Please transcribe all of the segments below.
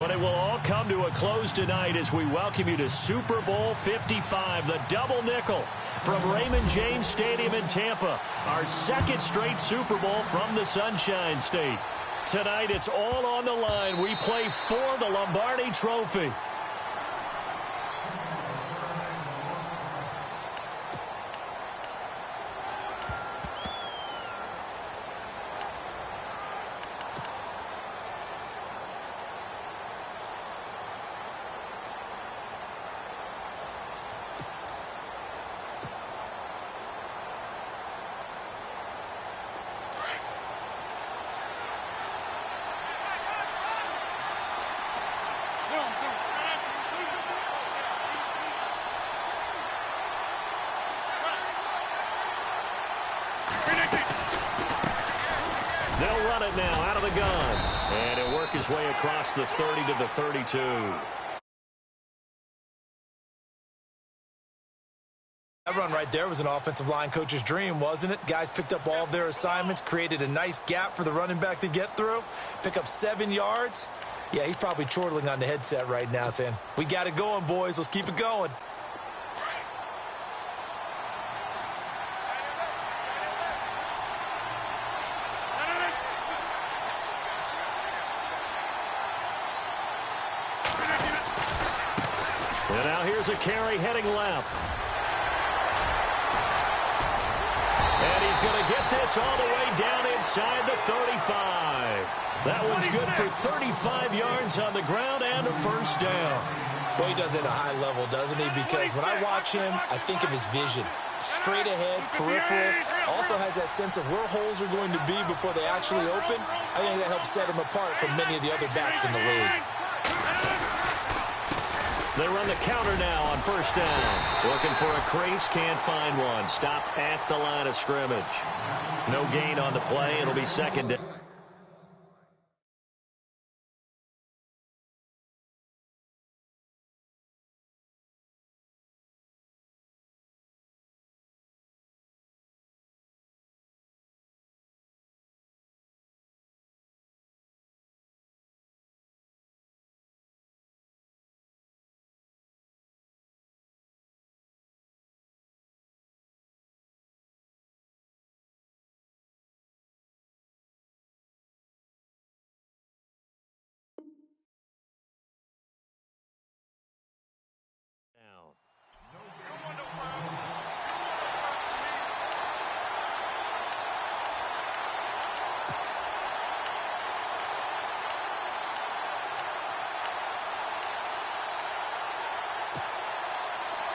But it will all come to a close tonight as we welcome you to Super Bowl 55, the double nickel from Raymond James Stadium in Tampa, our second straight Super Bowl from the Sunshine State. Tonight, it's all on the line. We play for the Lombardi Trophy. They'll run it now out of the gun. And he'll work his way across the 30 to the 32. That run right there was an offensive line coach's dream, wasn't it? Guys picked up all of their assignments, created a nice gap for the running back to get through, pick up 7 yards. Yeah, he's probably chortling on the headset right now saying, we got it going, boys. Let's keep it going. And now here's a carry heading left. And he's going to get this all the way down inside the 35. That one's good for 35 yards on the ground and a first down. Well, he does it at a high level, doesn't he? Because when I watch him, I think of his vision. Straight ahead, peripheral. Also has that sense of where holes are going to be before they actually open. I think that helps set him apart from many of the other backs in the league. They run the counter now on first down. Looking for a crease, can't find one. Stopped at the line of scrimmage. No gain on the play. It'll be second down.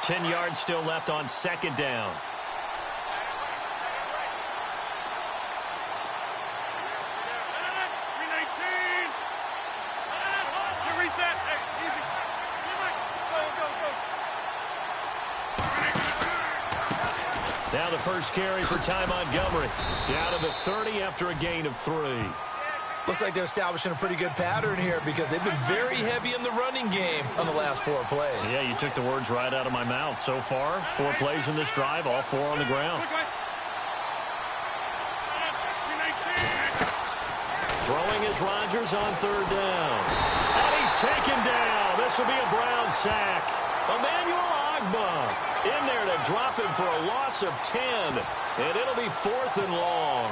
Ten yards still left on second down. Now the first carry for Ty Montgomery. Down to the 30 after a gain of 3. Looks like they're establishing a pretty good pattern here because they've been very heavy in the running game on the last 4 plays. Yeah, you took the words right out of my mouth. So far, 4 plays in this drive, all 4 on the ground. Throwing is Rodgers on third down. And he's taken down. This will be a Brown sack. Emmanuel Ogbah in there to drop him for a loss of 10. And it'll be 4th and long.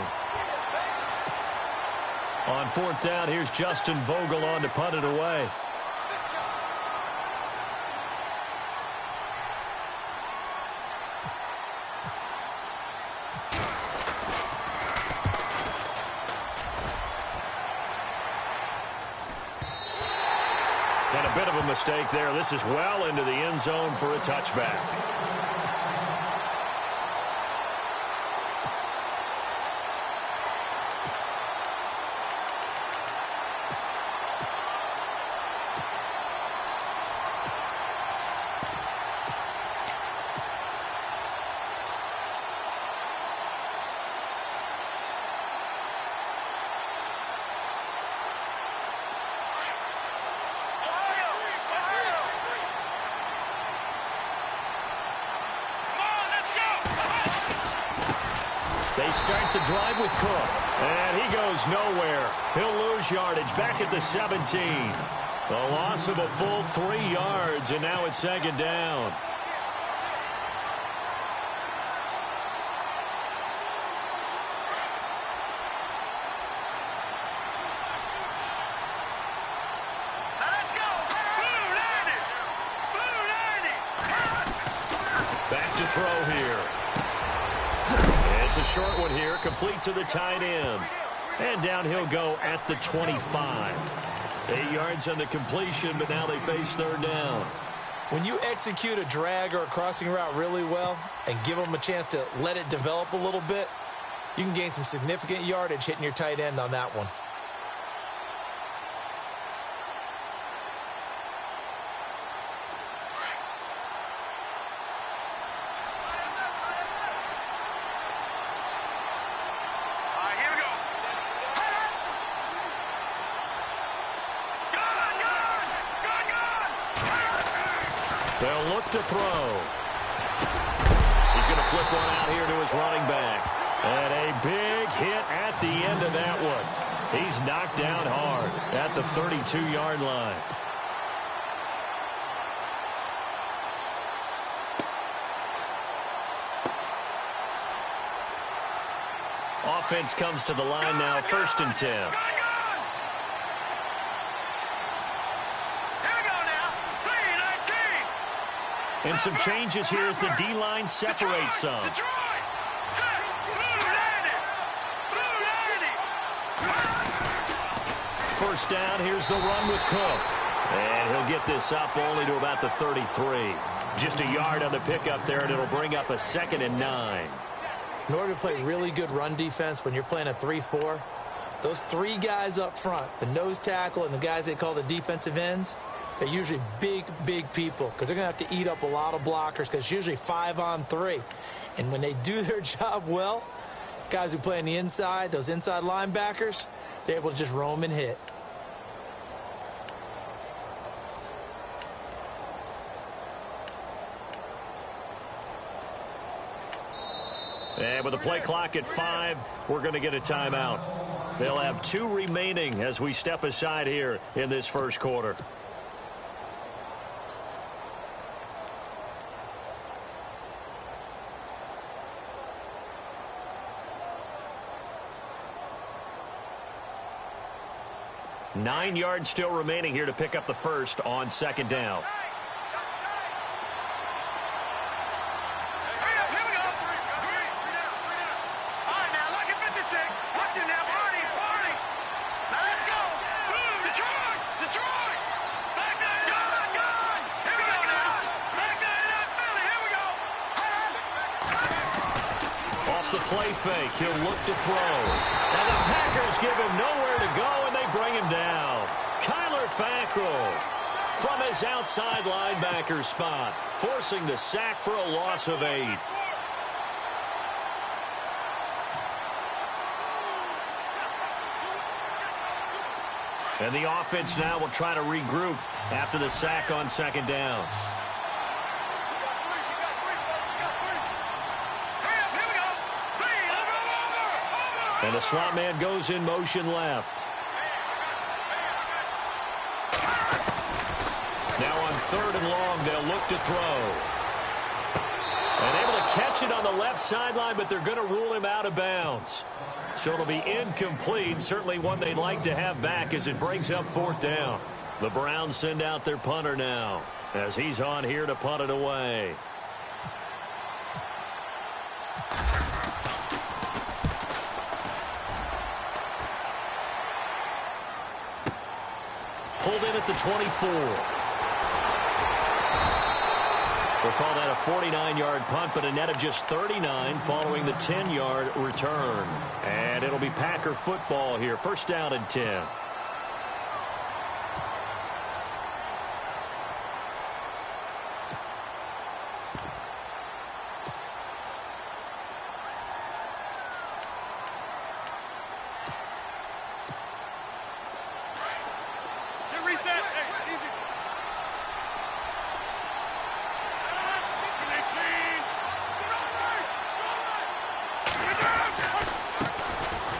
On 4th down, here's Justin Vogel on to punt it away. And a bit of a mistake there. This is well into the end zone for a touchback. They start the drive with Cook. And he goes nowhere. He'll lose yardage back at the 17. A loss of a full 3 yards, and now it's second down. Let's go. Blue 90. Blue 90. Back to throw here. It's a short one here, complete to the tight end. And down he'll go at the 25. 8 yards on the completion, but now they face third down. When you execute a drag or a crossing route really well and give them a chance to let it develop a little bit, you can gain some significant yardage hitting your tight end on that one. They'll look to throw. He's going to flip one out here to his running back. And a big hit at the end of that one. He's knocked down hard at the 32-yard line. Offense comes to the line now, 1st and 10. And some changes here as the D-line separates some. First down, here's the run with Cook. And he'll get this up only to about the 33. Just a yard on the pickup there, and it'll bring up a 2nd and 9. In order to play really good run defense when you're playing a 3-4, those 3 guys up front, the nose tackle and the guys they call the defensive ends, they're usually big, big people because they're going to have to eat up a lot of blockers because it's usually 5-on-3. And when they do their job well, guys who play on the inside, those inside linebackers, they're able to just roam and hit. And with the play clock at 5, we're going to get a timeout. They'll have 2 remaining as we step aside here in this first quarter. Nine yards still remaining here to pick up the first on 2nd down. Play fake. He'll look to throw. And the Packers give him nowhere to go, and they bring him down. Kyler Fackrell from his outside linebacker spot, forcing the sack for a loss of 8. And the offense now will try to regroup after the sack on 2nd down. And the slot man goes in motion left. Now on 3rd and long, they'll look to throw. And able to catch it on the left sideline, but they're going to rule him out of bounds. So it'll be incomplete. Certainly one they'd like to have back as it brings up 4th down. The Browns send out their punter now as he's on here to punt it away. Pulled in at the 24. We'll call that a 49-yard punt, but a net of just 39 following the 10-yard return. And it'll be Packer football here. 1st down and 10.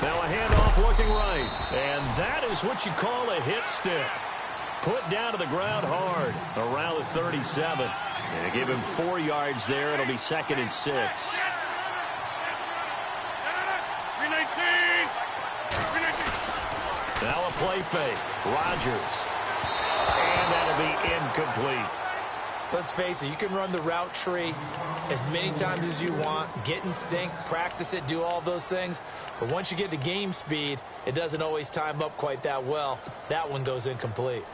Now a handoff looking right. And that is what you call a hit stick. Put down to the ground hard around the 37. And they give him 4 yards there. It'll be 2nd and 6. Now a play fake. Rodgers. And that'll be incomplete. Let's face it, you can run the route tree as many times as you want, get in sync, practice it, do all those things. But once you get to game speed, it doesn't always time up quite that well. That one goes incomplete.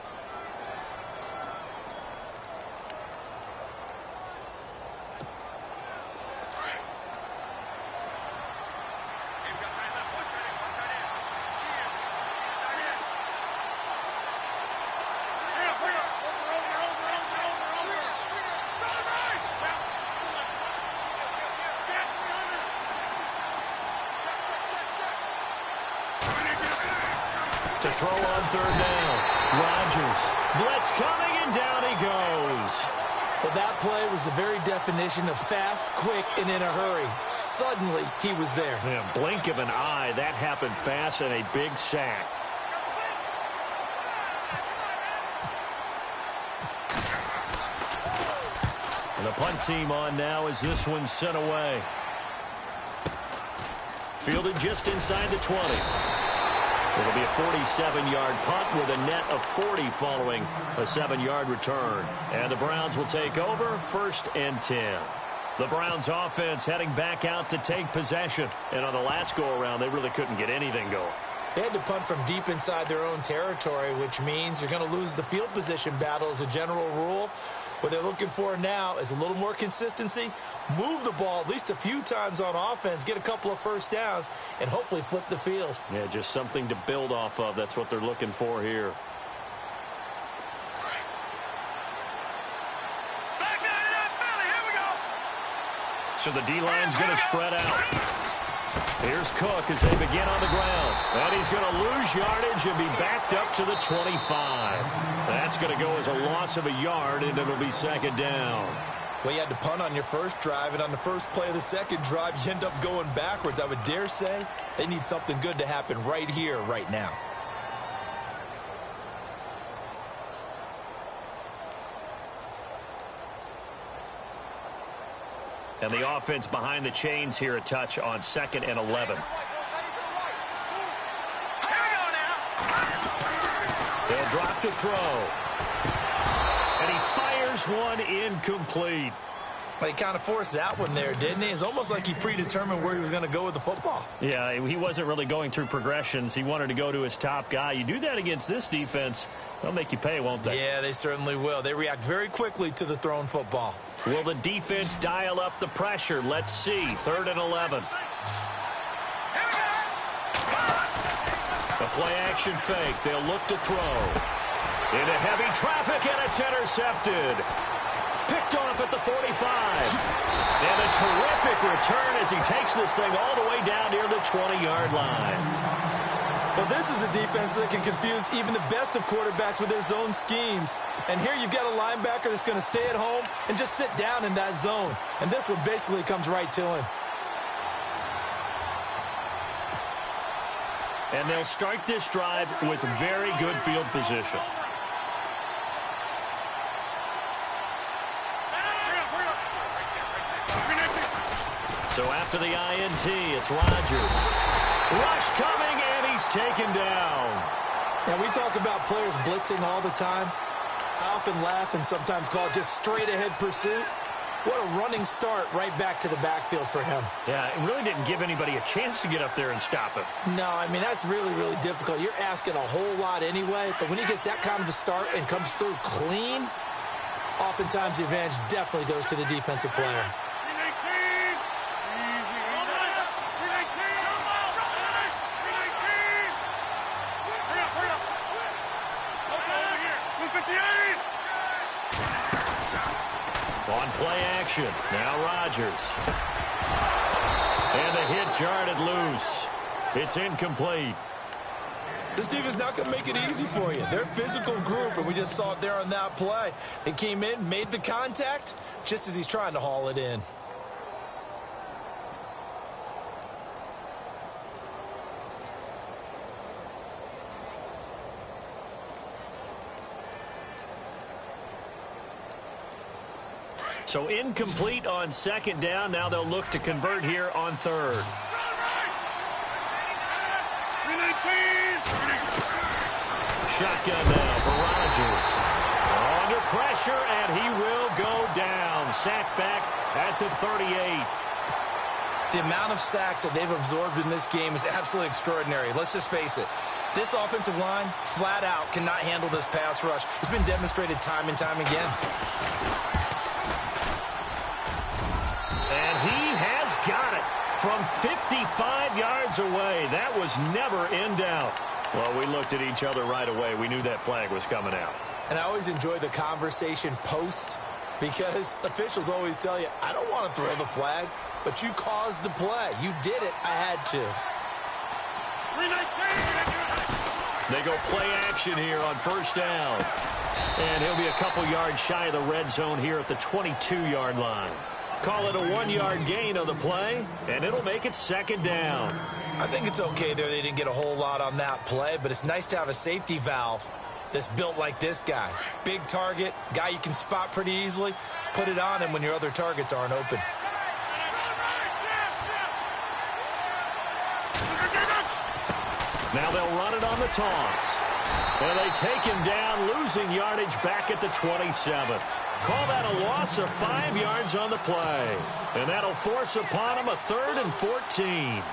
To throw on 3rd down. Rodgers. Blitz coming, and down he goes. Well, that play was the very definition of fast, quick, and in a hurry. Suddenly, he was there. Yeah, blink of an eye. That happened fast, and a big sack. And the punt team on now as this one's sent away. Fielded just inside the 20. It'll be a 47-yard punt with a net of 40 following a 7-yard return. And the Browns will take over 1st and 10. The Browns offense heading back out to take possession. And on the last go-around, they really couldn't get anything going. They had to punt from deep inside their own territory, which means you're going to lose the field position battle as a general rule. What they're looking for now is a little more consistency, move the ball at least a few times on offense, get a couple of first downs, and hopefully flip the field. Yeah, just something to build off of. That's what they're looking for here. So the D-line's going to spread out. Here's Cook as they begin on the ground. And he's going to lose yardage and be backed up to the 25. That's going to go as a loss of a yard, and it'll be 2nd down. Well, you had to punt on your first drive, and on the first play of the second drive, you end up going backwards. I would dare say they need something good to happen right here, right now. And the offense behind the chains here a touch on 2nd and 11. They'll drop to throw. And he fires one incomplete. But he kind of forced that one there, didn't he? It's almost like he predetermined where he was going to go with the football. Yeah, he wasn't really going through progressions. He wanted to go to his top guy. You do that against this defense, they'll make you pay, won't they? Yeah, they certainly will. They react very quickly to the thrown football. Will the defense dial up the pressure? Let's see. 3rd and 11. The play-action fake. They'll look to throw. Into heavy traffic, and it's intercepted. Picked off at the 45. And a terrific return as he takes this thing all the way down near the 20-yard line. Well, this is a defense that can confuse even the best of quarterbacks with their zone schemes. And here you've got a linebacker that's going to stay at home and just sit down in that zone. And this one basically comes right to him. And they'll start this drive with very good field position. So after the INT, it's Rodgers. Rush coming, and he's taken down. Now, we talk about players blitzing all the time. I often laugh and sometimes call it just straight-ahead pursuit. What a running start right back to the backfield for him. Yeah, it really didn't give anybody a chance to get up there and stop him. No, I mean, that's really, really difficult. You're asking a whole lot anyway, but when he gets that kind of a start and comes through clean, oftentimes the advantage definitely goes to the defensive player. On play action, now Rodgers. And the hit jarred loose. It's incomplete. This team is not going to make it easy for you. They're a physical group, and we just saw it there on that play. They came in, made the contact, just as he's trying to haul it in. So incomplete on second down. Now they'll look to convert here on third. Shotgun now for Rodgers. Under pressure, and he will go down. Sacked back at the 38. The amount of sacks that they've absorbed in this game is absolutely extraordinary. Let's just face it. This offensive line, flat out, cannot handle this pass rush. It's been demonstrated time and time again. And he has got it from 55 yards away. That was never in doubt. Well, we looked at each other right away. We knew that flag was coming out. And I always enjoy the conversation post because officials always tell you, I don't want to throw the flag, but you caused the play. You did it. I had to. They go play action here on first down. And he'll be a couple yards shy of the red zone here at the 22-yard line. Call it a 1-yard gain on the play, and it'll make it second down. I think it's okay there. They didn't get a whole lot on that play, but it's nice to have a safety valve that's built like this guy. Big target, guy you can spot pretty easily. Put it on him when your other targets aren't open. Now they'll run it on the toss. And they take him down, losing yardage back at the 27. Call that a loss of 5 yards on the play. And that'll force upon him a 3rd and 14.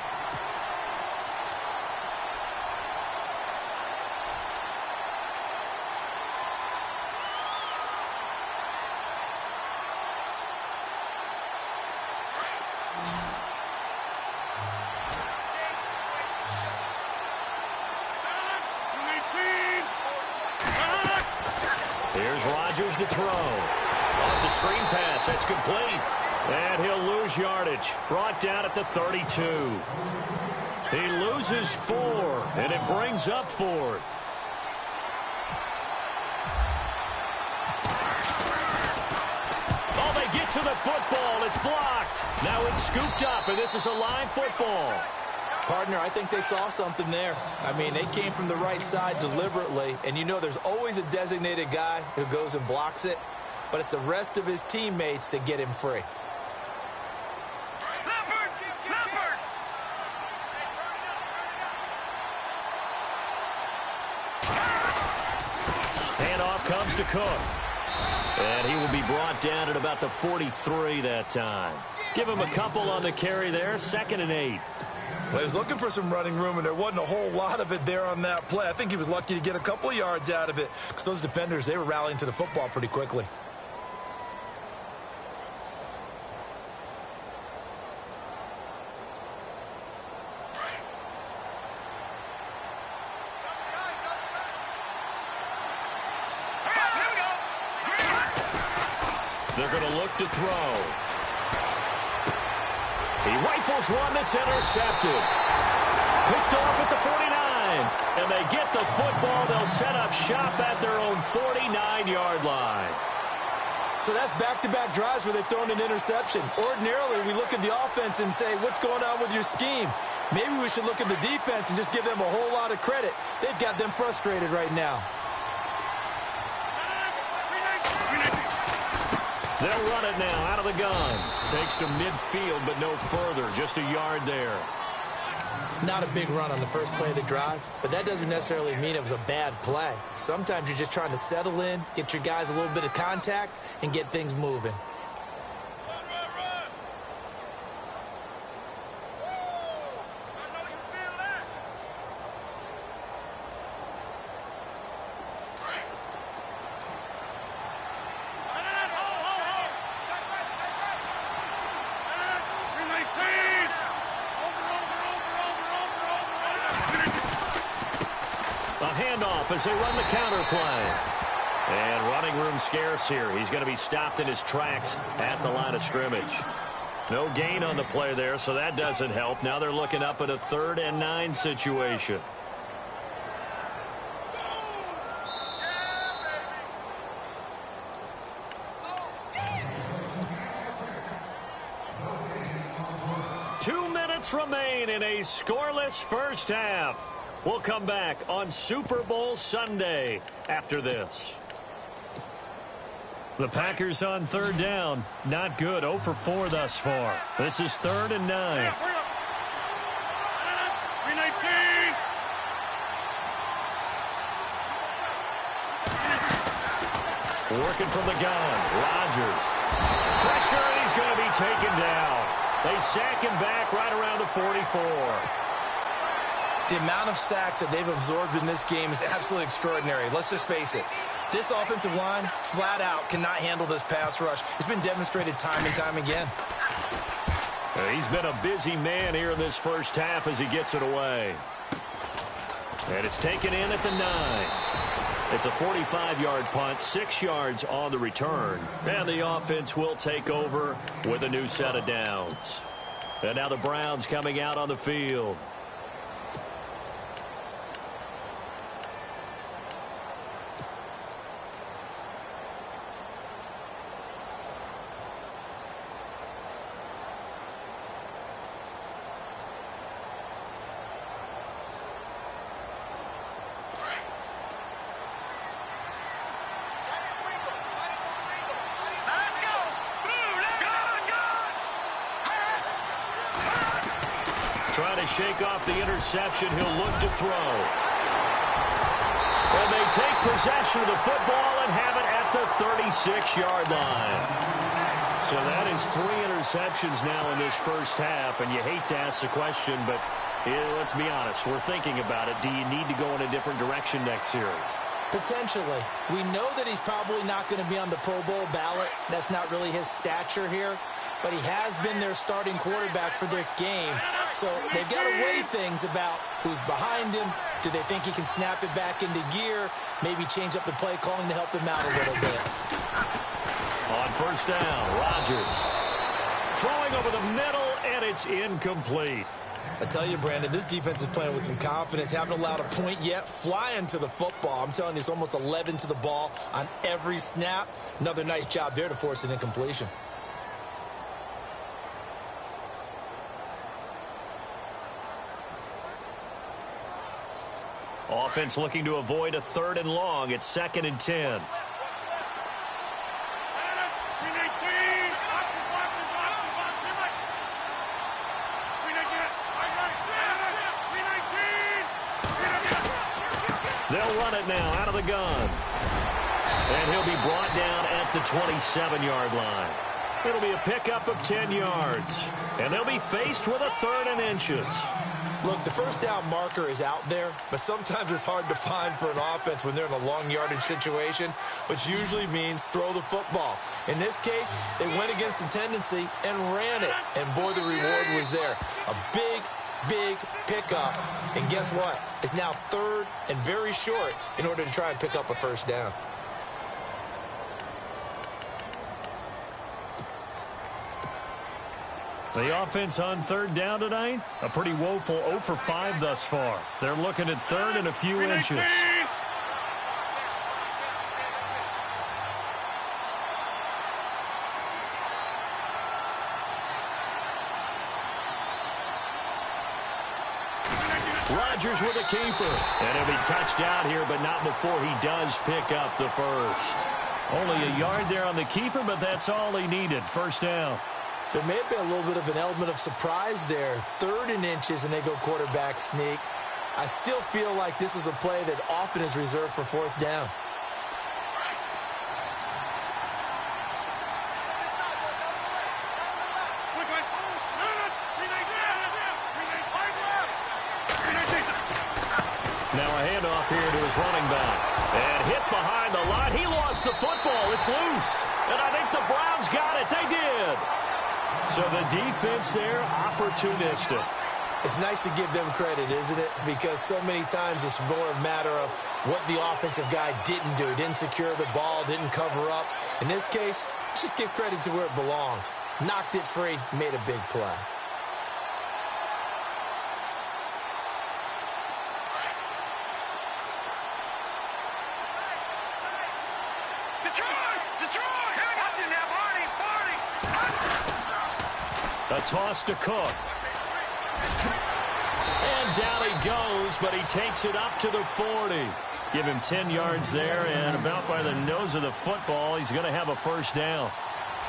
Here's Rodgers to throw. Oh, it's a screen pass. That's complete. And he'll lose yardage. Brought down at the 32. He loses 4, and it brings up 4th. Oh, they get to the football. It's blocked. Now it's scooped up, and this is a live football. Partner, I think they saw something there. I mean, they came from the right side deliberately, and you know there's always a designated guy who goes and blocks it, but it's the rest of his teammates that get him free. Handoff comes to Cook. And he will be brought down at about the 43 that time. Give him a couple on the carry there, 2nd and 8. Well, he was looking for some running room, and there wasn't a whole lot of it there on that play. I think he was lucky to get a couple of yards out of it because those defenders, they were rallying to the football pretty quickly. They're going to look to throw. He rifles one that's intercepted. Picked off at the 49. And they get the football. They'll set up shop at their own 49-yard line. So that's back-to-back drives where they've thrown an interception. Ordinarily, we look at the offense and say, what's going on with your scheme? Maybe we should look at the defense and just give them a whole lot of credit. They've got them frustrated right now. They'll run it now out of the gun. Takes to midfield, but no further. Just a yard there. Not a big run on the first play of the drive, but that doesn't necessarily mean it was a bad play. Sometimes you're just trying to settle in, get your guys a little bit of contact, and get things moving. As they run the counter play. And running room scarce here. He's going to be stopped in his tracks at the line of scrimmage. No gain on the play there, so that doesn't help. Now they're looking up at a 3rd and 9 situation. Two minutes remain in a scoreless first half. We'll come back on Super Bowl Sunday after this. The Packers on third down. Not good. 0 for 4 thus far. This is 3rd and 9. 319. Working from the gun. Rodgers. Pressure, and he's going to be taken down. They sack him back right around the 44. The amount of sacks that they've absorbed in this game is absolutely extraordinary. Let's just face it. This offensive line, flat out, cannot handle this pass rush. It's been demonstrated time and time again. He's been a busy man here in this first half as he gets it away. And it's taken in at the 9. It's a 45-yard punt, 6 yards on the return. And the offense will take over with a new set of downs. And now the Browns coming out on the field. Trying to shake off the interception. He'll look to throw. And they take possession of the football and have it at the 36-yard line. So that is 3 interceptions now in this first half. And you hate to ask the question, but let's be honest. We're thinking about it. Do you need to go in a different direction next series? Potentially. We know that he's probably not going to be on the Pro Bowl ballot. That's not really his stature here. But he has been their starting quarterback for this game. So they've got to weigh things about who's behind him. Do they think he can snap it back into gear? Maybe change up the play calling to help him out a little bit. On first down, Rodgers throwing over the middle, and it's incomplete. I tell you, Brandon, this defense is playing with some confidence. Haven't allowed a point yet. Flying to the football. I'm telling you, it's almost 11 to the ball on every snap. Another nice job there to force an incompletion. Offense looking to avoid a 3rd and long. It's 2nd and 10. They'll run it now out of the gun. And he'll be brought down at the 27-yard line. It'll be a pickup of 10 yards. And they'll be faced with a 3rd and inches. Look, the first down marker is out there, but sometimes it's hard to find for an offense when they're in a long yardage situation, which usually means throw the football. In this case, they went against the tendency and ran it. And, boy, the reward was there. A big pickup. And guess what? It's now 3rd and very short in order to try and pick up a first down. The offense on 3rd down tonight, a pretty woeful 0 for 5 thus far. They're looking at 3rd and a few inches. Rodgers with a keeper. And he'll be touched out here, but not before he does pick up the first. Only a yard there on the keeper, but that's all he needed. First down. There may have been a little bit of an element of surprise there. 3rd and inches, and they go quarterback sneak. I still feel like this is a play that often is reserved for 4th down. Now a handoff here to his running back. And hit behind the line. He lost the football. It's loose. And I think the Browns got it. They did. So the defense there, opportunistic. It's nice to give them credit, isn't it? Because so many times it's more a matter of what the offensive guy didn't do. Didn't secure the ball, didn't cover up. In this case, let's just give credit to where it belongs. Knocked it free, made a big play. A toss to Cook. And down he goes, but he takes it up to the 40. Give him 10 yards there, and about by the nose of the football, he's going to have a first down.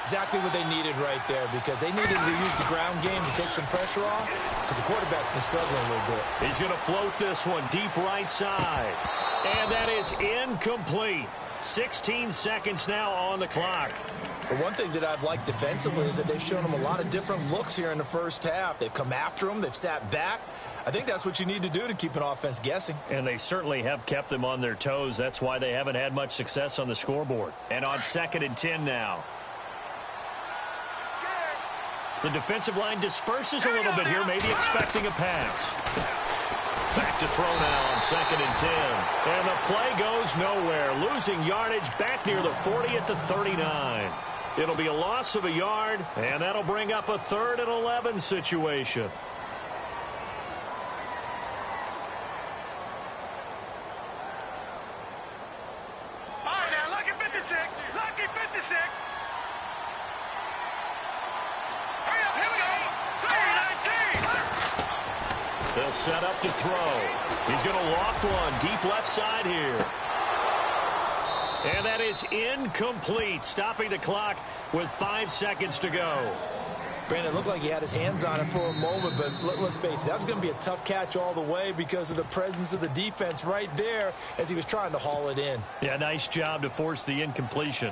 Exactly what they needed right there, because they needed to use the ground game to take some pressure off, because the quarterback's been struggling a little bit. He's going to float this one deep right side. And that is incomplete. 16 seconds now on the clock. But one thing that I've liked defensively is that they've shown him a lot of different looks here in the first half. They've come after him. They've sat back. I think that's what you need to do to keep an offense guessing. And they certainly have kept them on their toes. That's why they haven't had much success on the scoreboard. And on 2nd and 10 now. The defensive line disperses a little bit here, maybe expecting a pass. Back to throw now on 2nd and 10. And the play goes nowhere. Losing yardage back near the 40 at the 39. It'll be a loss of a yard, and that'll bring up a 3rd and 11 situation. All right, now, lucky 56. Lucky 56. Hurry up, here we go. 3-19. They'll set up to throw. He's going to loft one deep left side here. And that is incomplete, stopping the clock with 5 seconds to go. Brandon, it looked like he had his hands on it for a moment, but let's face it, that was going to be a tough catch all the way because of the presence of the defense right there as he was trying to haul it in. Yeah, nice job to force the incompletion.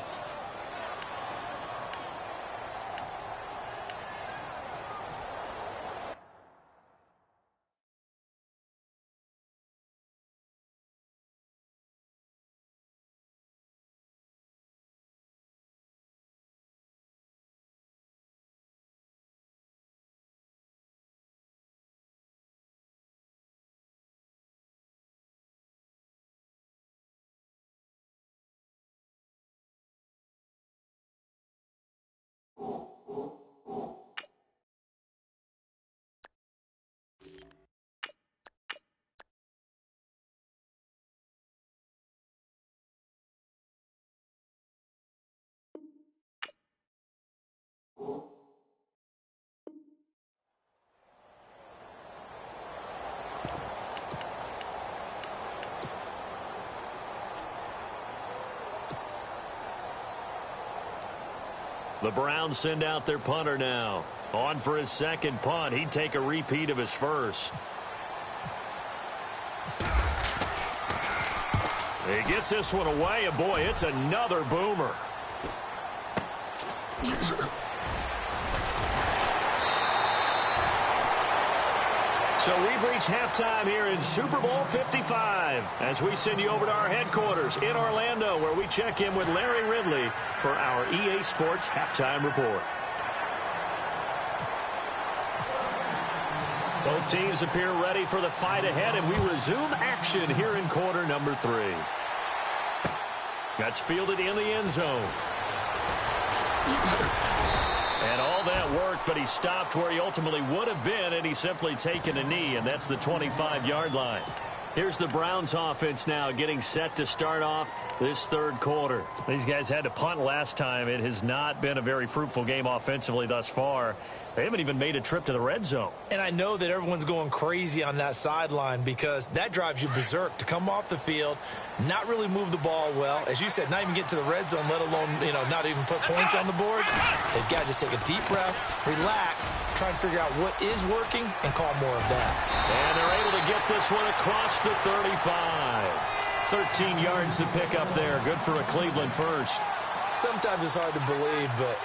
The Browns send out their punter now. On for his 2nd punt. He'd take a repeat of his first. He gets this one away, and boy, it's another boomer. So we've reached halftime here in Super Bowl 55 as we send you over to our headquarters in Orlando, where we check in with Larry Ridley for our EA Sports Halftime Report. Both teams appear ready for the fight ahead, and we resume action here in quarter number 3. That's fielded in the end zone. And all that worked, but he stopped where he ultimately would have been, and he's simply taken a knee, and that's the 25-yard line. Here's the Browns offense now getting set to start off this 3rd quarter. These guys had to punt last time. It has not been a very fruitful game offensively thus far. They haven't even made a trip to the red zone. And I know that everyone's going crazy on that sideline because that drives you berserk to come off the field, not really move the ball well. As you said, not even get to the red zone, let alone, not even put points on the board. They've got to just take a deep breath, relax, try and figure out what is working, and call more of that. And they're able to get this one across the 35. 13 yards to pick up there. Good for a Cleveland first. Sometimes it's hard to believe, but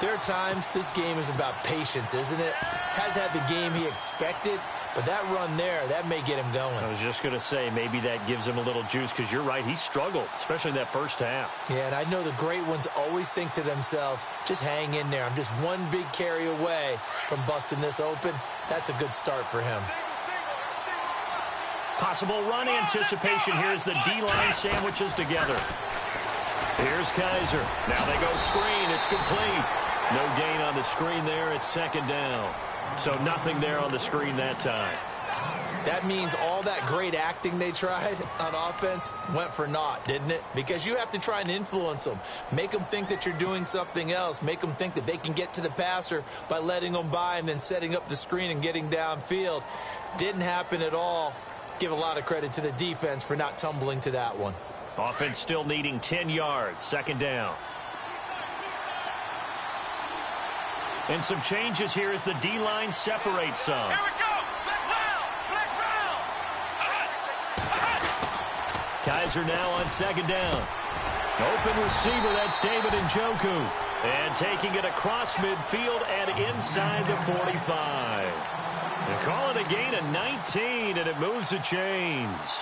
there are times this game is about patience, isn't it? Has had the game he expected, but that run there, that may get him going. I was just going to say, maybe that gives him a little juice, because you're right, he struggled, especially in that first half. Yeah, and I know the great ones always think to themselves, just hang in there. I'm just one big carry away from busting this open. That's a good start for him. Possible run anticipation here as the D-line sandwiches together. Here's Kaiser. Now they go screen. It's complete. No gain on the screen there. It's 2nd down. So nothing there on the screen that time. That means all that great acting they tried on offense went for naught, didn't it? Because you have to try and influence them. Make them think that you're doing something else. Make them think that they can get to the passer by letting them by and then setting up the screen and getting downfield. Didn't happen at all. Give a lot of credit to the defense for not tumbling to that one. Offense still needing 10 yards. Second down. And some changes here as the D-line separates some. Here we go. Let's round. Kaiser now on second down. Open receiver, that's David Njoku. And taking it across midfield and inside the 45. They call it a gain of 19, and it moves the chains.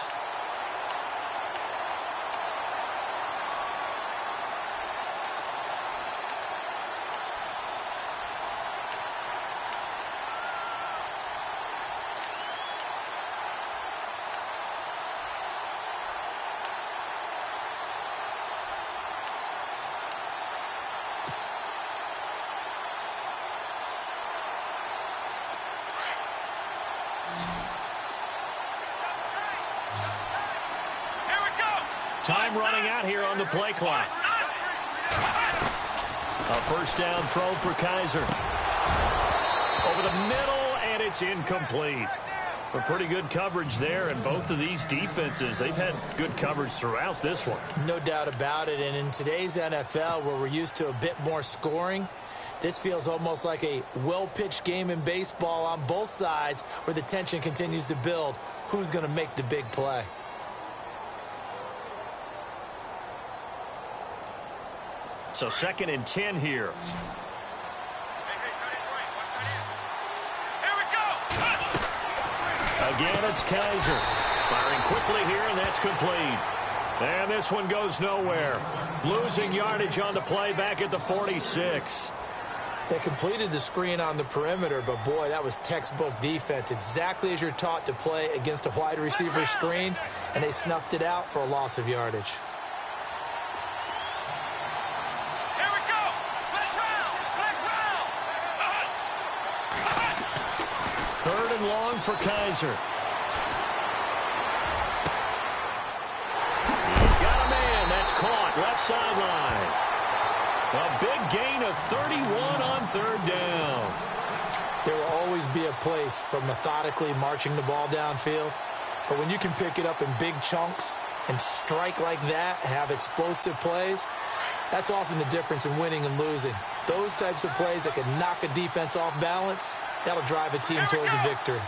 Time running out here on the play clock. A first down throw for Kaiser. Over the middle, and it's incomplete. A pretty good coverage there, and both of these defenses, they've had good coverage throughout this one. No doubt about it, and in today's NFL, where we're used to a bit more scoring, this feels almost like a well-pitched game in baseball on both sides where the tension continues to build. Who's going to make the big play? So 2nd and 10 here. Again, it's Kaiser. Firing quickly here, and that's complete. And this one goes nowhere. Losing yardage on the play back at the 46. They completed the screen on the perimeter, but boy, that was textbook defense. Exactly as you're taught to play against a wide receiver screen, and they snuffed it out for a loss of yardage. Third and long for Kaiser. He's got a man. That's caught. Left sideline. A big gain of 31 on third down. There will always be a place for methodically marching the ball downfield. But when you can pick it up in big chunks and strike like that, have explosive plays, that's often the difference in winning and losing. Those types of plays that can knock a defense off balance, that'll drive a team towards a victory.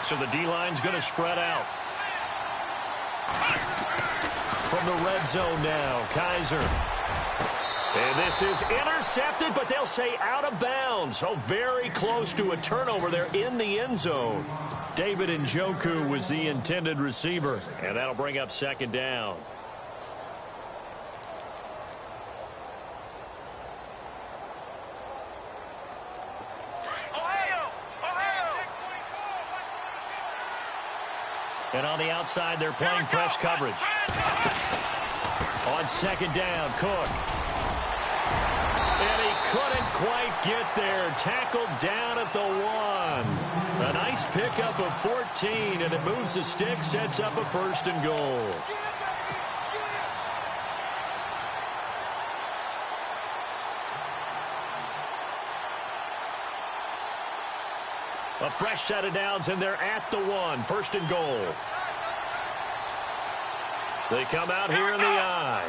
So the D-line's going to spread out. From the red zone now, Kaiser. And this is intercepted, but they'll say out of bounds. Oh, very close to a turnover there in the end zone. David Njoku was the intended receiver, and that'll bring up second down. And on the outside, they're playing press coverage. On second down, Cook. And he couldn't quite get there. Tackled down at the 1. A nice pickup of 14, and it moves the stick, sets up a first and goal. A fresh set of downs, and they're at the 1. First and goal. They come out here in the I.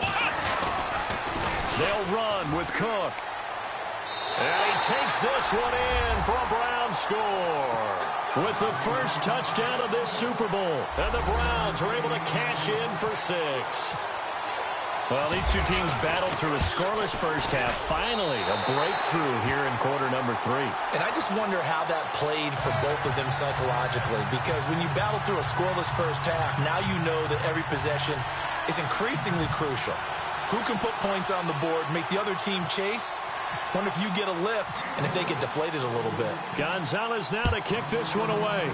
They'll run with Cook. And he takes this one in for a Browns score. With the first touchdown of this Super Bowl. And the Browns are able to cash in for 6. Well, these two teams battled through a scoreless first half. Finally, a breakthrough here in quarter number 3. And I just wonder how that played for both of them psychologically. Because when you battle through a scoreless first half, now you know that every possession is increasingly crucial. Who can put points on the board, make the other team chase? Wonder if you get a lift and if they get deflated a little bit. Gonzalez now to kick this one away.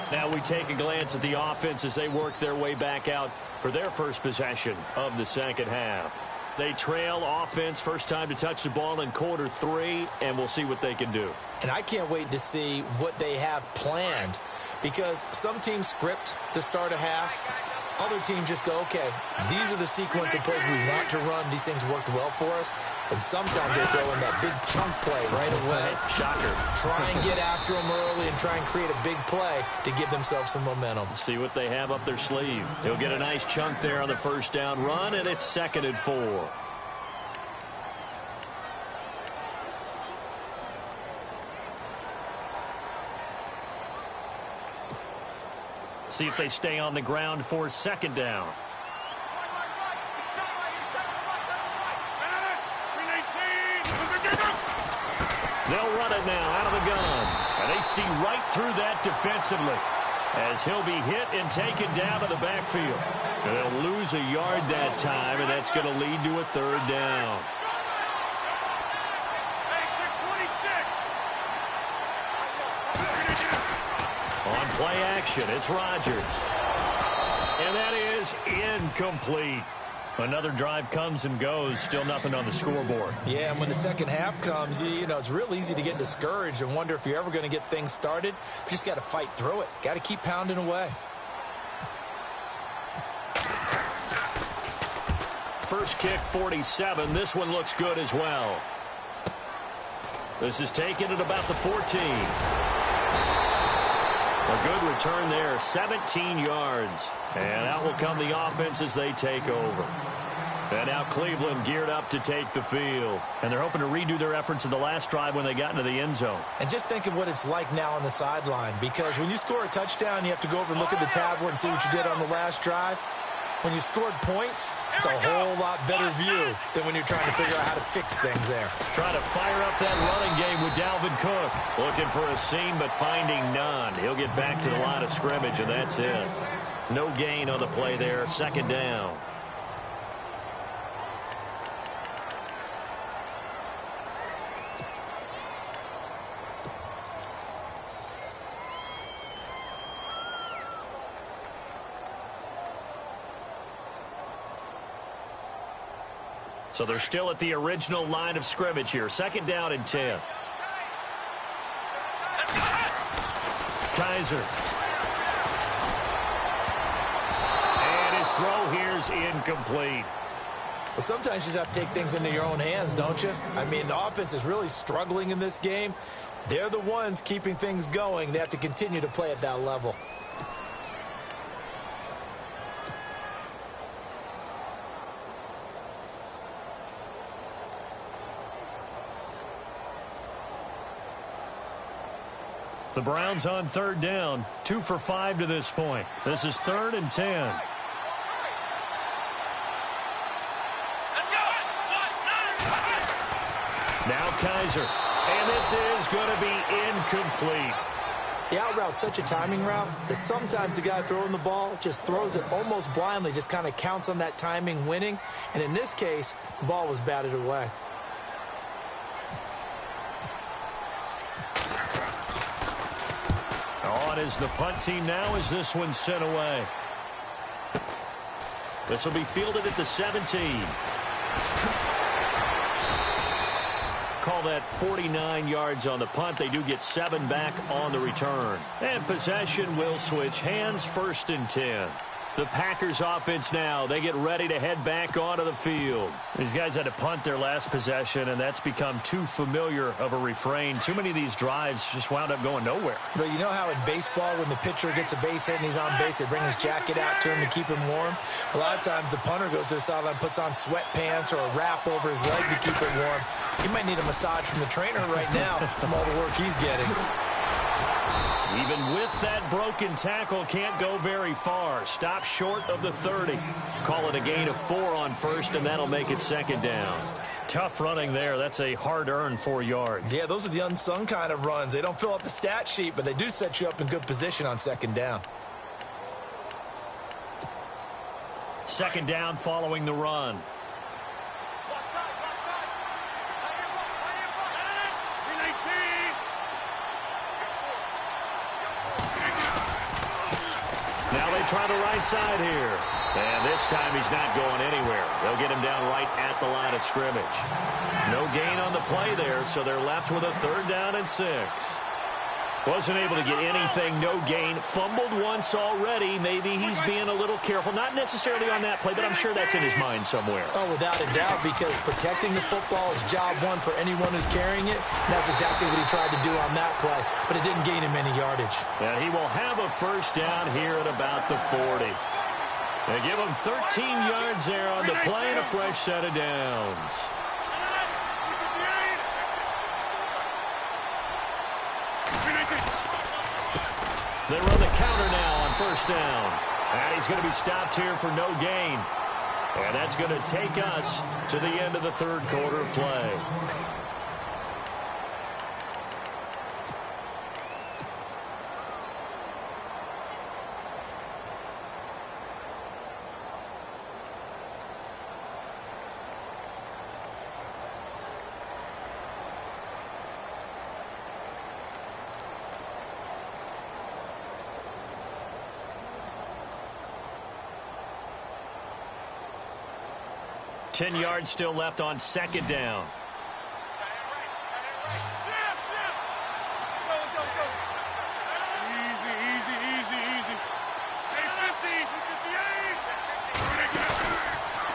Now we take a glance at the offense as they work their way back out for their first possession of the second half. They trail offense, first time to touch the ball in quarter 3, and we'll see what they can do. And I can't wait to see what they have planned because some teams script to start a half. Other teams just go, okay, these are the sequence of plays we want to run. These things worked well for us. And sometimes they throw in that big chunk play right away. Shocker. Try and get after them early and try and create a big play to give themselves some momentum. See what they have up their sleeve. He'll get a nice chunk there on the first down run, and it's 2nd and 4. See if they stay on the ground for 2nd down. They'll run it now out of the gun. And they see right through that defensively as he'll be hit and taken down to the backfield. And they'll lose a yard that time, and that's going to lead to a 3rd down. On play action, it's Rodgers. And that is incomplete. Another drive comes and goes. Still nothing on the scoreboard. Yeah, and when the second half comes, you know, it's real easy to get discouraged and wonder if you're ever going to get things started. You just got to fight through it. Got to keep pounding away. First kick, 47. This one looks good as well. This is taken at about the 14. A good return there, 17 yards. And out will come the offense as they take over. And now Cleveland geared up to take the field. And they're hoping to redo their efforts in the last drive when they got into the end zone. And just think of what it's like now on the sideline. Because when you score a touchdown, you have to go over and look at the tablet and see what you did on the last drive. When you scored points, it's a whole lot better view than when you're trying to figure out how to fix things there. Trying to fire up that running game with Dalvin Cook. Looking for a seam, but finding none. He'll get back to the line of scrimmage, and that's it. No gain on the play there. 2nd down. So they're still at the original line of scrimmage here. 2nd down and 10. Kaiser. And his throw here's incomplete. Well, sometimes you just have to take things into your own hands, don't you? I mean, the offense is really struggling in this game. They're the ones keeping things going. They have to continue to play at that level. The Browns on 3rd down. 2 for 5 to this point. This is 3rd and 10. Now Kaiser. And this is going to be incomplete. The out route's such a timing route that sometimes the guy throwing the ball just throws it almost blindly, just kind of counts on that timing winning. And in this case, the ball was batted away. On is the punt team now as this one's sent away. This will be fielded at the 17. Call that 49 yards on the punt. They do get 7 back on the return. And possession will switch hands. 1st and 10. The Packers offense now, they get ready to head back onto the field. These guys had to punt their last possession, and that's become too familiar of a refrain. Too many of these drives just wound up going nowhere. But you know how in baseball, when the pitcher gets a base hit and he's on base, they bring his jacket out to him to keep him warm? A lot of times the punter goes to the sideline, puts on sweatpants or a wrap over his leg to keep it warm. He might need a massage from the trainer right now from all the work he's getting. Even with that broken tackle, can't go very far. Stop short of the 30. Call it a gain of 4 on 1st, and that'll make it 2nd down. Tough running there. That's a hard-earned 4 yards. Yeah, those are the unsung kind of runs. They don't fill up the stat sheet, but they do set you up in good position on 2nd down. 2nd down following the run. Now they try the right side here. And this time he's not going anywhere. They'll get him down right at the line of scrimmage. No gain on the play there, so they're left with a 3rd down and 6. Wasn't able to get anything, no gain. Fumbled once already. Maybe he's being a little careful. Not necessarily on that play, but I'm sure that's in his mind somewhere. Oh, without a doubt, because protecting the football is job one for anyone who's carrying it. And that's exactly what he tried to do on that play, but it didn't gain him any yardage. And he will have a first down here at about the 40. They give him 13 yards there on the play and a fresh set of downs. They run the counter now on first down. And he's going to be stopped here for no gain. And that's going to take us to the end of the third quarter of play. Ten yards still left on second down.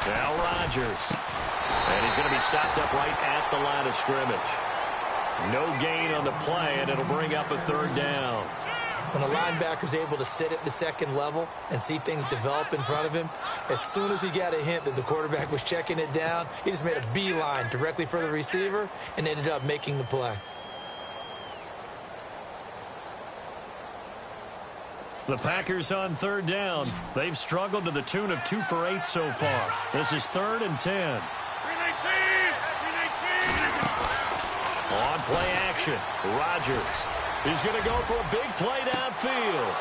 Now Rodgers. And he's going to be stopped up right at the line of scrimmage. No gain on the play, and it'll bring up a third down. When a linebacker's able to sit at the second level and see things develop in front of him, as soon as he got a hint that the quarterback was checking it down, he just made a beeline directly for the receiver and ended up making the play. The Packers on third down. They've struggled to the tune of 2 for 8 so far. This is 3rd and 10. On play action, Rodgers. He's going to go for a big play downfield.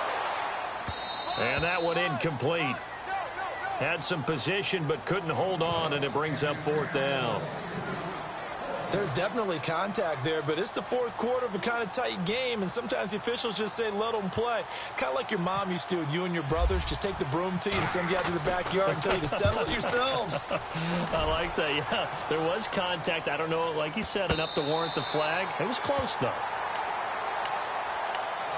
And that one incomplete. Had some position but couldn't hold on, and it brings up 4th down. There's definitely contact there, but it's the fourth quarter of a kind of tight game, and sometimes the officials just say, let them play. Kind of like your mom used to with you and your brothers. Just take the broom to you and send you out to the backyard and tell you to settle it yourselves. I like that, yeah. There was contact. I don't know, like you said, enough to warrant the flag. It was close, though.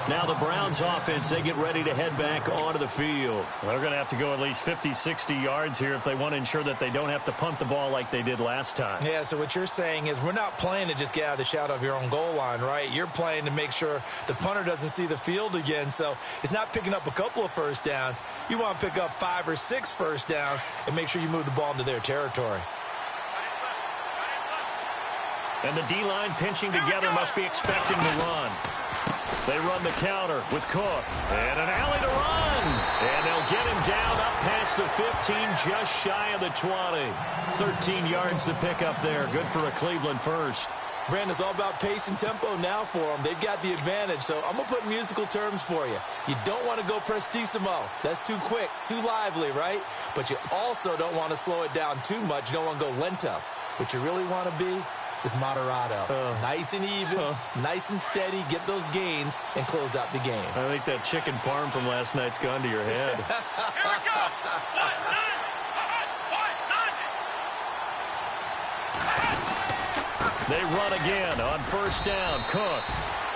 Now the Browns offense, they get ready to head back onto the field. They're going to have to go at least 50, 60 yards here if they want to ensure that they don't have to punt the ball like they did last time. Yeah, so what you're saying is we're not playing to just get out of the shadow of your own goal line, right? You're playing to make sure the punter doesn't see the field again. So it's not picking up a couple of first downs. You want to pick up 5 or 6 first downs and make sure you move the ball into their territory. And the D-line pinching together, must be expecting to run. They run the counter with Cook. And an alley to run. And they'll get him down up past the 15, just shy of the 20. 13 yards to pick up there. Good for a Cleveland first. Brandon, it's all about pace and tempo now for them. They've got the advantage, so I'm going to put musical terms for you. You don't want to go prestissimo. That's too quick, too lively, right? But you also don't want to slow it down too much. You don't want to go lento. What you really want to be is moderato. Nice and even, nice and steady, get those gains, and close out the game. I think that chicken parm from last night's gone to your head. Here we go. 1, 9. They run again on first down. Cook.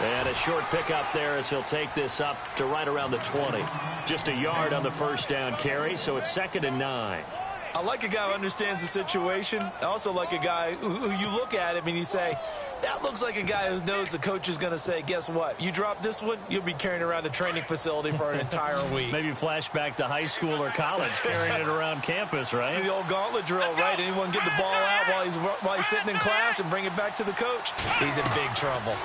And a short pickup there as he'll take this up to right around the 20. Just a yard on the first down carry, so it's 2nd and 9. I like a guy who understands the situation. I also like a guy who you look at him and you say, that looks like a guy who knows the coach is going to say, guess what? You drop this one, you'll be carrying around a training facility for an entire week. Maybe flashback to high school or college, carrying it around campus, right? The old gauntlet drill, right? Anyone get the ball out while he's sitting in class and bring it back to the coach? He's in big trouble.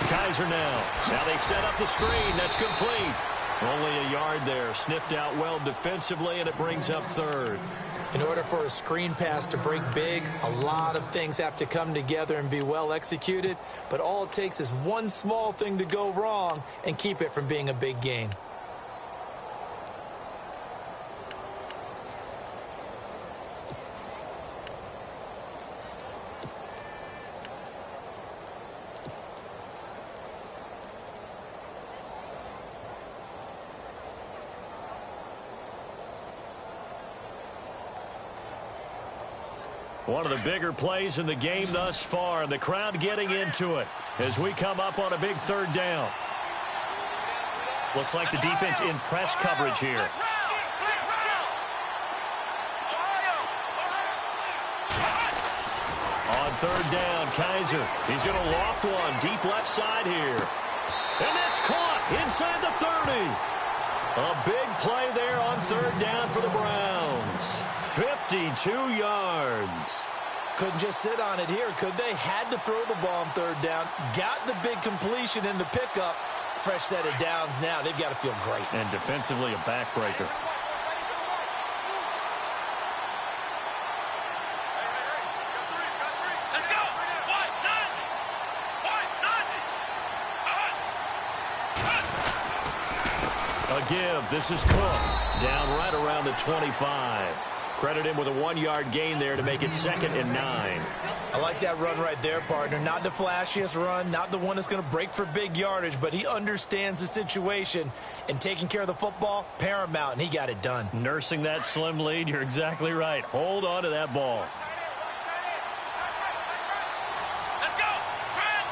Kaiser now. Now they set up the screen. That's complete. Only a yard there. Sniffed out well defensively, and it brings up 3rd. In order for a screen pass to break big, a lot of things have to come together and be well executed. But all it takes is one small thing to go wrong and keep it from being a big gain. One of the bigger plays in the game thus far, and the crowd getting into it as we come up on a big third down. Looks like the defense in press coverage here. On third down, Kaiser. He's going to loft one deep left side here. And that's caught inside the 30. A big play there on third down for the Browns. 52 yards. Couldn't just sit on it here, could they? Had to throw the ball on third down. Got the big completion in the pickup. Fresh set of downs now. They've got to feel great. And defensively, a backbreaker. A give. This is Cook. Down right around the 25. Credit him with a 1-yard gain there to make it 2nd and 9. I like that run right there, partner. Not the flashiest run, not the one that's going to break for big yardage, but he understands the situation, and taking care of the football, paramount, and he got it done. Nursing that slim lead, you're exactly right. Hold on to that ball. Let's go! Brand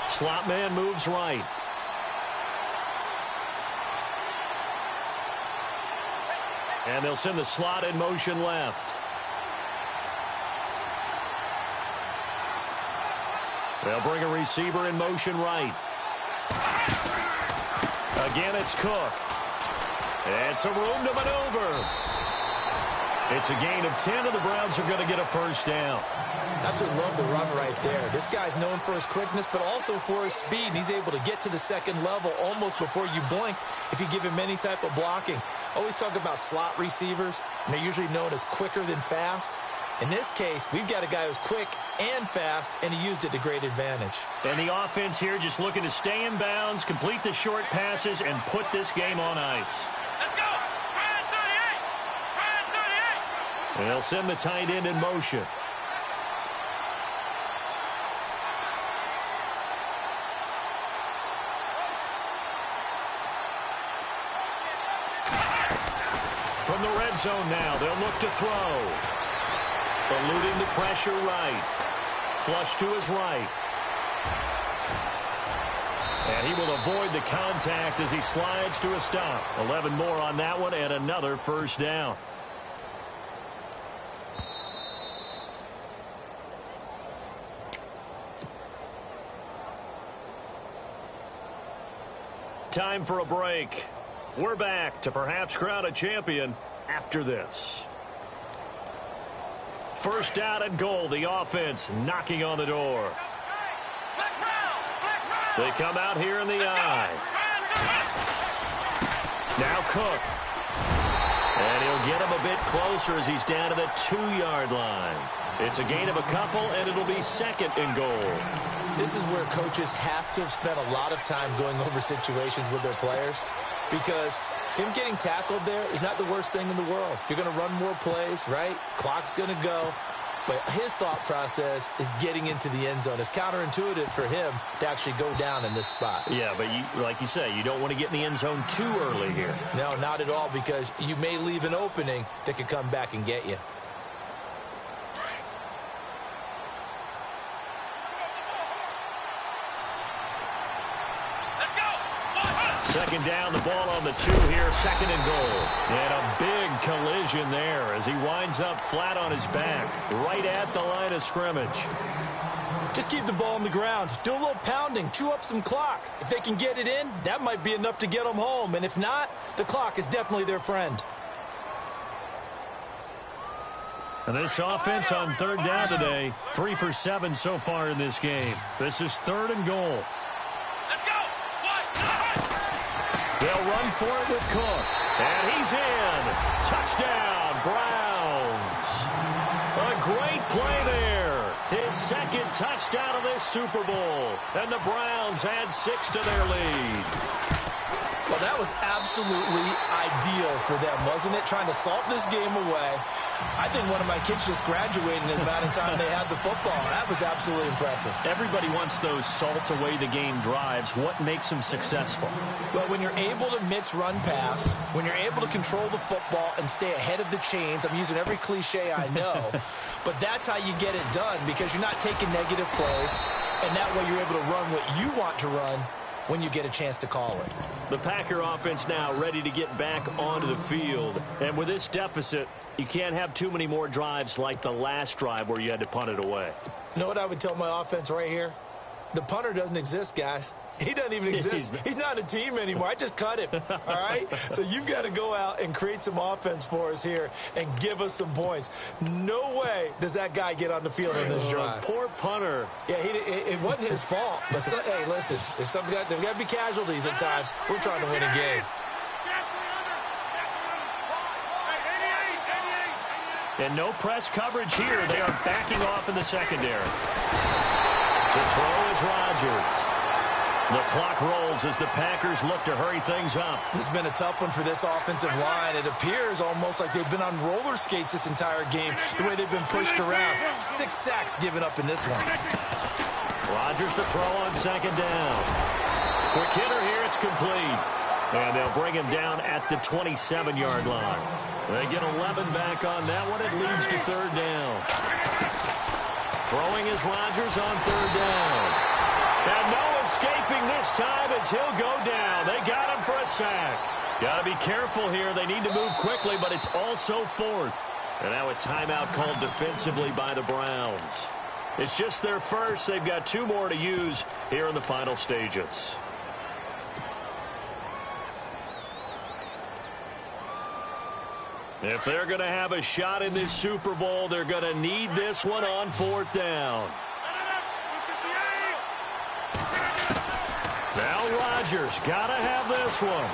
38! Slot man moves right. And they'll send the slot in motion left. They'll bring a receiver in motion right. Again, it's Cook. And some room to maneuver. It's a gain of 10, and the Browns are going to get a first down. Absolutely love the run right there. This guy's known for his quickness, but also for his speed. He's able to get to the second level almost before you blink if you give him any type of blocking. Always talk about slot receivers, and they're usually known as quicker than fast. In this case, we've got a guy who's quick and fast, and he used it to great advantage. And the offense here just looking to stay in bounds, complete the short passes, and put this game on ice. Let's go! Brand 38! Brand 38! And they'll send the tight end in motion. From the red zone now, they'll look to throw. Eluding the pressure right. Flush to his right. And he will avoid the contact as he slides to a stop. 11 more on that one and another first down. Time for a break. We're back to perhaps crown a champion after this. First down and goal, the offense knocking on the door. They come out here in the eye. Now Cook. And he'll get him a bit closer as he's down to the 2-yard line. It's a gain of a couple, and it'll be 2nd and goal. This is where coaches have to have spent a lot of time going over situations with their players, because him getting tackled there is not the worst thing in the world. You're going to run more plays, right? Clock's going to go. But his thought process is getting into the end zone. It's counterintuitive for him to actually go down in this spot. Yeah, but like you say, you don't want to get in the end zone too early here. No, not at all, because you may leave an opening that could come back and get you. Second down, the ball on the 2 here, 2nd and goal. And a big collision there as he winds up flat on his back, right at the line of scrimmage. Just keep the ball on the ground. Do a little pounding. Chew up some clock. If they can get it in, that might be enough to get them home. And if not, the clock is definitely their friend. And this offense on third down today, 3 for 7 so far in this game. This is 3rd and goal. They'll run for it with Cook. And he's in. Touchdown, Browns. A great play there. His 2nd touchdown of this Super Bowl. And the Browns add 6 to their lead. Well, that was absolutely ideal for them, wasn't it? Trying to salt this game away. I think one of my kids just graduated in the amount of time they had the football. That was absolutely impressive. Everybody wants those salt away the game drives. What makes them successful? Well, when you're able to mix run-pass, when you're able to control the football and stay ahead of the chains, I'm using every cliche I know, but that's how you get it done because you're not taking negative plays, and that way you're able to run what you want to run when you get a chance to call it. The Packer offense now ready to get back onto the field. And with this deficit, you can't have too many more drives like the last drive where you had to punt it away. You know what I would tell my offense right here? The punter doesn't exist, guys. He doesn't even exist. He's not a team anymore. I just cut him, all right? So you've got to go out and create some offense for us here and give us some points. No way does that guy get on the field on this drive. Poor punter. Yeah, it wasn't his fault. But, hey, listen, there's got to be casualties at times. We're trying to win a game. And no press coverage here. They are backing off in the secondary. To throw is Rodgers. The clock rolls as the Packers look to hurry things up. This has been a tough one for this offensive line. It appears almost like they've been on roller skates this entire game, the way they've been pushed around. 6 sacks given up in this one. Rodgers to throw on second down. Quick hitter here, it's complete. And they'll bring him down at the 27-yard line. They get 11 back on that one. It leads to third down. Throwing is Rodgers on third down. And no escaping this time as he'll go down. They got him for a sack. Got to be careful here. They need to move quickly, but it's also fourth. And now a timeout called defensively by the Browns. It's just their first. They've got 2 more to use here in the final stages. If they're going to have a shot in this Super Bowl, they're going to need this one on fourth down. Now Rodgers got to have this one.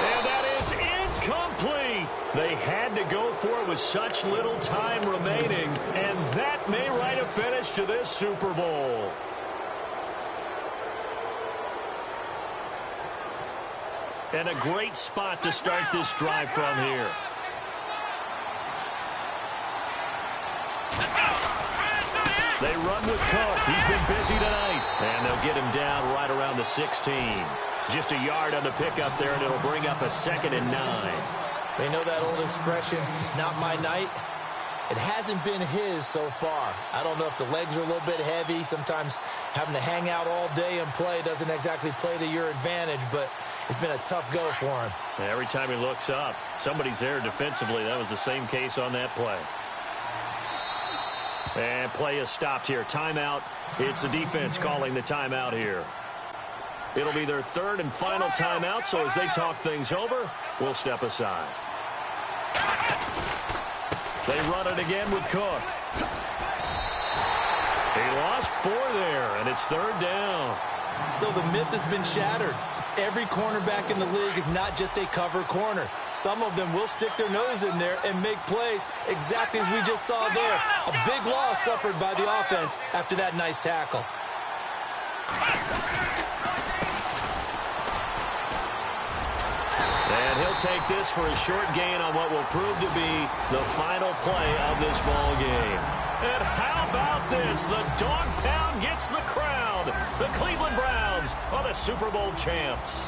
And that is incomplete. They had to go for it with such little time remaining, and that may write a finish to this Super Bowl. And a great spot to start this drive from here. They run with Cook. He's been busy tonight. And they'll get him down right around the 16. Just a yard on the pickup there, and it'll bring up a 2nd and 9. They know that old expression, it's not my night. It hasn't been his so far. I don't know if the legs are a little bit heavy. Sometimes having to hang out all day and play doesn't exactly play to your advantage, but it's been a tough go for him. Every time he looks up, somebody's there defensively. That was the same case on that play. And play is stopped here. Timeout. It's the defense calling the timeout here. It'll be their 3rd and final timeout, so as they talk things over, we'll step aside. They run it again with Cook. He lost 4 there, and it's 3rd down. So the myth has been shattered. Every cornerback in the league is not just a cover corner. Some of them will stick their nose in there and make plays exactly as we just saw there. A big loss suffered by the offense after that nice tackle. And he'll take this for a short gain on what will prove to be the final play of this ball game. And how about this? The dog pound gets the crown. The Cleveland Browns are the Super Bowl champs.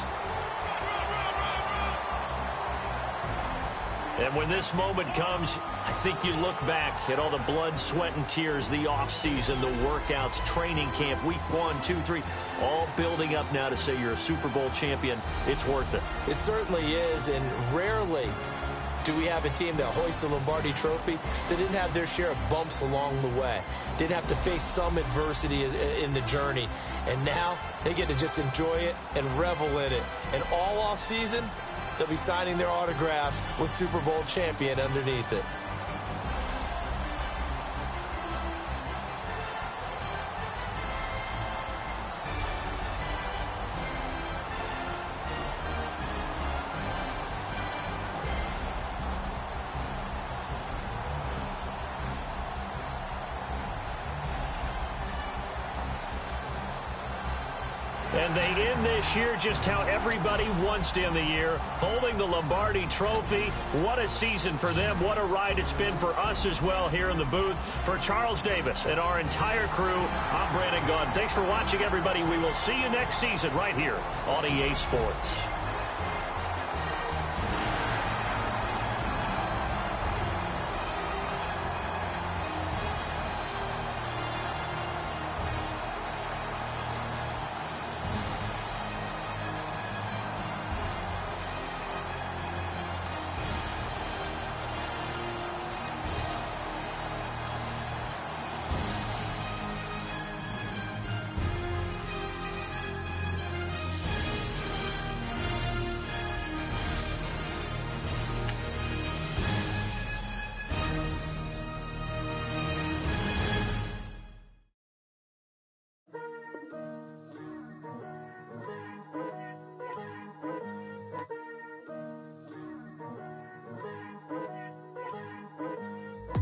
And when this moment comes, I think you look back at all the blood, sweat, and tears, the offseason, the workouts, training camp, week 1, 2, 3, all building up now to say you're a Super Bowl champion. It's worth it. It certainly is, and rarely do we have a team that hoists the Lombardi Trophy that didn't have their share of bumps along the way, didn't have to face some adversity in the journey, and now they get to just enjoy it and revel in it. And all offseason, they'll be signing their autographs with Super Bowl champion underneath it. And they end this year just how everybody wants to end the year, holding the Lombardi Trophy. What a season for them. What a ride it's been for us as well here in the booth. For Charles Davis and our entire crew, I'm Brandon Gaudin. Thanks for watching, everybody. We will see you next season right here on EA Sports.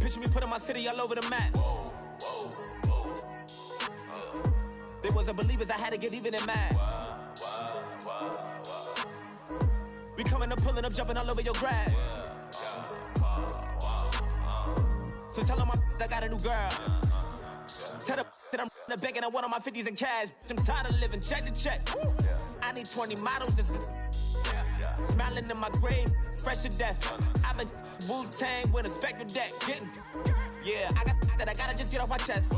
Picture me putting my city all over the map. They wasn't believers, I had to get even and mad. We coming up, pulling up, jumping all over your grass. So tell them I got a new girl. Tell them that I'm begging, I want on my 50s in cash. I'm tired of living check to check. I need 20 models, this is smiling in my grave, fresh to death. I've been Wu-Tang with a spectral deck. Yeah, I gotta just get off my chest.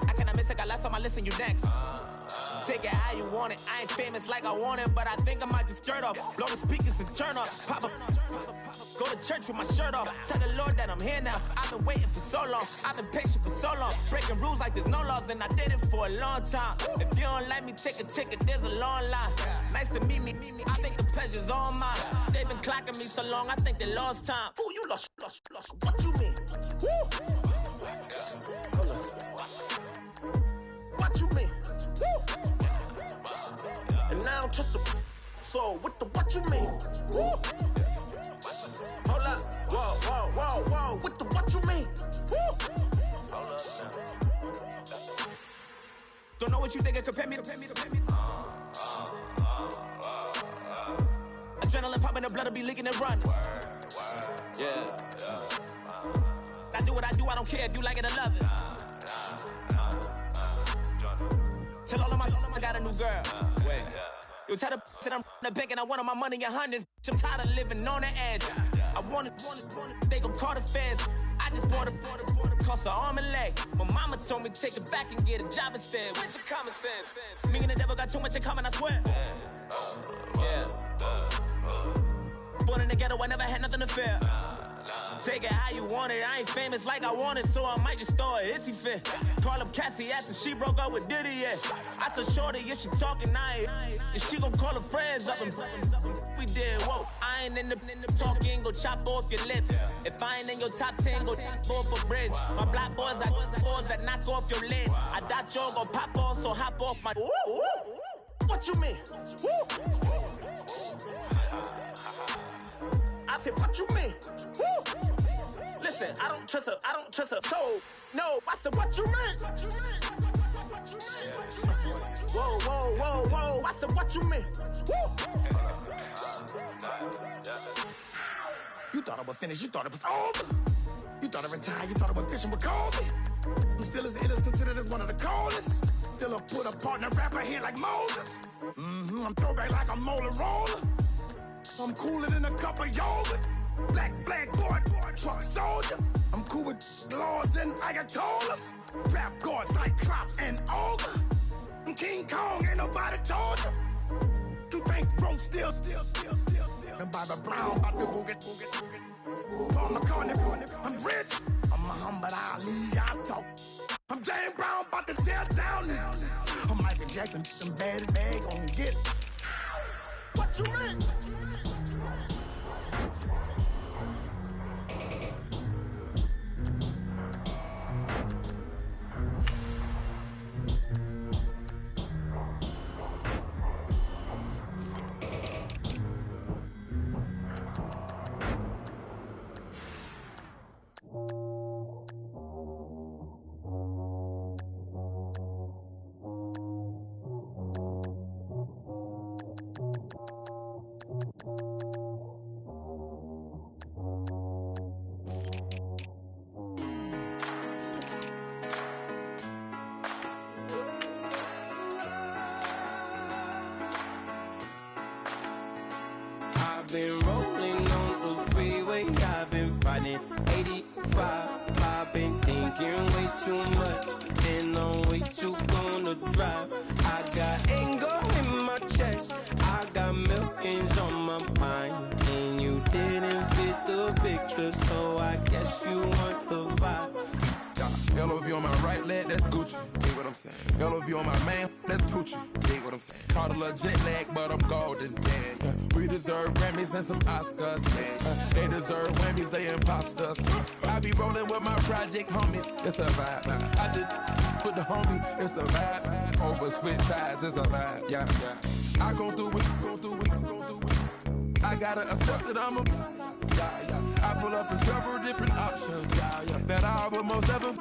I cannot miss it, got last on my list and you next. Take it how you want it. I ain't famous like I want it, but I think I might just skirt off. Blow the speakers and turn up. Pop up. Go to church with my shirt off. Tell the Lord that I'm here now. I've been waiting for so long. I've been patient for so long. Breaking rules like there's no laws, and I did it for a long time. If you don't like me, take a ticket. There's a long line. Nice to meet me. I think the pleasure's all mine. They've been clocking me so long, I think they lost time. Ooh, you lost. What you mean? Woo! What you mean? Woo! And now I'm just a so what you mean? Woo! Hold up, whoa, what you mean? Woo! Hold up. Don't know what you think it compare me to. Adrenaline popping, the blood'll be leaking and run. Yeah. I do what I do, I don't care if you like it or love it. Tell all of my I got a new girl. Wait. You tell the that I'm the bank and I want all my money in hundreds. I'm tired of living on the edge. I want it, they gon' call the feds. I just bought a cost an arm and leg. My mama told me take it back and get a job instead. Where's your common sense? Me and the devil got too much in common, I swear. Yeah. Born in the ghetto, I never had nothing to fear. Take it how you want it. I ain't famous like I want it, so I might just throw a iffy fit. Call up Cassie after she broke up with Diddy, yeah. I told Shorty if she talking, and she gon' call her friends up and we did, whoa. I ain't in the talking, go chop off your lips. If I ain't in your top 10, go fall for bridge. My black boys, I got boys that knock off your lid. I doubt you're gon' pop off, so hop off my. What you mean? I said, what you mean? Woo! Listen, I don't trust her. So, no, I said, what you mean? Whoa. I said, what you mean? Woo! You thought I was finished, you thought it was over. You thought I retired, you thought I went fishing with Kobe. I'm still as ill as considered as one of the coldest. Still a put a partner rapper here like Moses. I'm throwback like a molar roller. I'm cooler than a cup of yogurt. Black flag boy, truck soldier. I'm cool with laws and ayatollahs. Rap gods like Cyclops and Ogre. I'm King Kong, ain't nobody told you. You think road still. And Bobby Brown about to go get. Paul McCartney, I'm rich. I'm Muhammad Ali, I talk. I'm James Brown, about to tear down this. I'm Michael Jackson, some bad bag gon' get. What you mean? freeway, I've been riding 85. I've been thinking way too much, and I'm way too gonna drive. I got anger in my chest, I got millions on my mind, and you didn't fit the picture, so I guess you want the vibe. LOV on my right leg, that's Gucci. Dig what I'm saying? LOV on my man, that's Poochie. Dig what I'm saying? Caught a little jet lag, but I'm golden. Yeah. We deserve Grammys and some Oscars. They deserve Whammies, they imposters. I be rolling with my project homies, it's a vibe. I just put the homie, it's a vibe. Over switch sides, it's a vibe. Yeah. I gon' do it, gon' do it, gon' do it. I gotta accept that I'm a. Yeah. I pull up in several different options. That album most ever.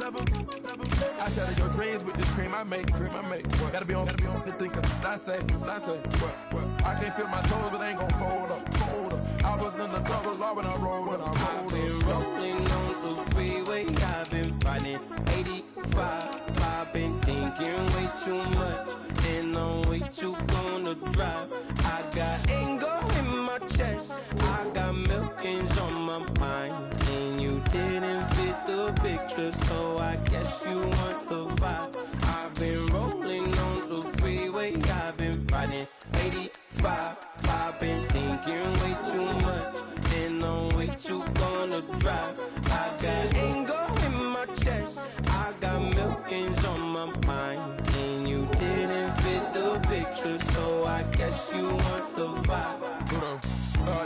I shatter your dreams with this cream I make. What? Gotta be on the thinker. I say. What? I can't feel my toes, but ain't gon' fold up. I was in the double law when I rolled. I've been rolling on the freeway. I've been riding 85. I've been thinking way too much, and I'm way too gonna drive. I got anger in my chest, I got millions on my mind, and you didn't fit the picture, so I guess you want the vibe. I've been rolling on the freeway, I've been riding 85. I've been thinking way too much, and I'm way too gonna drive. I got anger in my chest, I got millions on my mind, and you didn't fit the picture, so I guess you want the vibe.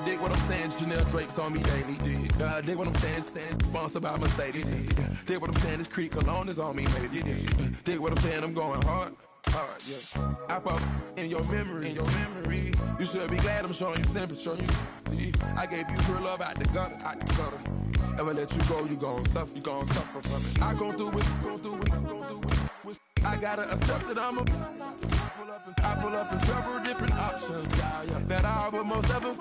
Dig what I'm saying, Chanel Drake's on me daily. Dig what I'm saying, sponsored by Mercedes. Dig what I'm saying, this Creek alone is on me, baby. Dig what I'm saying, I'm going hard, yeah. I pop in your memory. You should be glad I'm showing you sympathy. I gave you real love out the gutter. Ever let you go, you gon' suffer from it. I gon' do it. I gotta accept that I'm a. I pull up in several different options. That album most ever.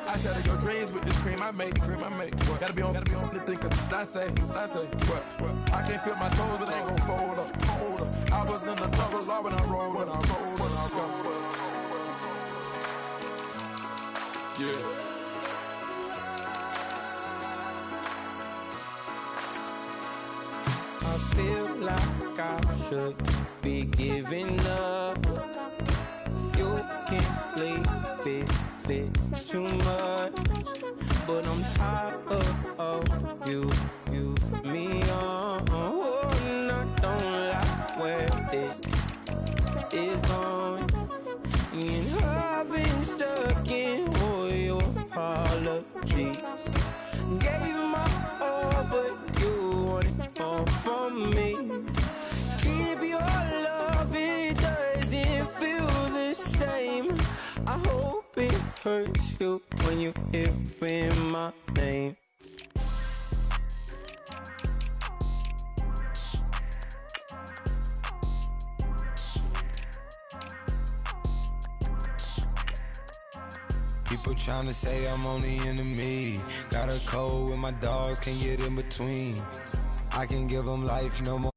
I shatter your dreams with this cream I make. What? Gotta be on the thinker. I say. What? I can't feel my toes, but ain't gon' fold up. I was in the double law when I rolled. Yeah. I feel like I should be giving up. You can't leave it's too much. But I'm tired of you, me on. Oh, and I don't like where this is going. And I've been stuck in all your apologies. Gave my all, but you wanted more from me. Keep your love, it doesn't feel the same. I hope it hurts you when you hear my name. People tryna say I'm only enemy. Got a code with my dogs, can't get in between. I can give them life no more.